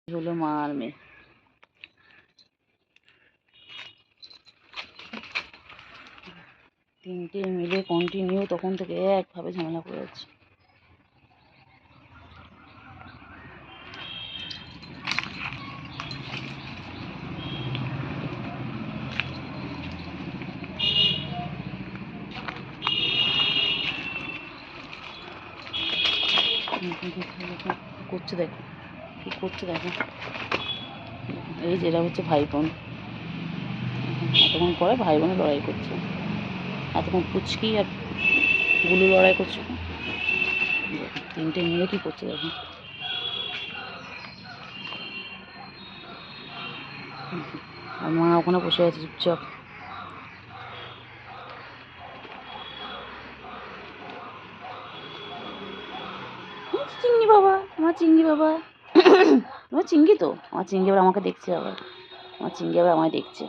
হলো মা আর মেয়ে। তিনটে মিলে কন্টিনিউ তখন থেকে একভাবে ঝামেলা করে যাচ্ছে। করছে দেখো, কি করছে দেখো। এই যে এরা হচ্ছে ভাই বোন, এতক্ষণ পরে ভাই বোনে লড়াই করছে। এতক্ষণ পুচকি আর গুলু লড়াই করছে। তিনটে মিলে কি করছে দেখো। আর মা ওখানে বসে আছে চুপচাপ। চিংড়ি বাবা, আমার চিংড়ি বাবা, তোমার চিংড়ি তো, আমার চিংড়ি আবার আমাকে দেখছে, আবার আমার চিংড়ি আবার আমায় দেখছে।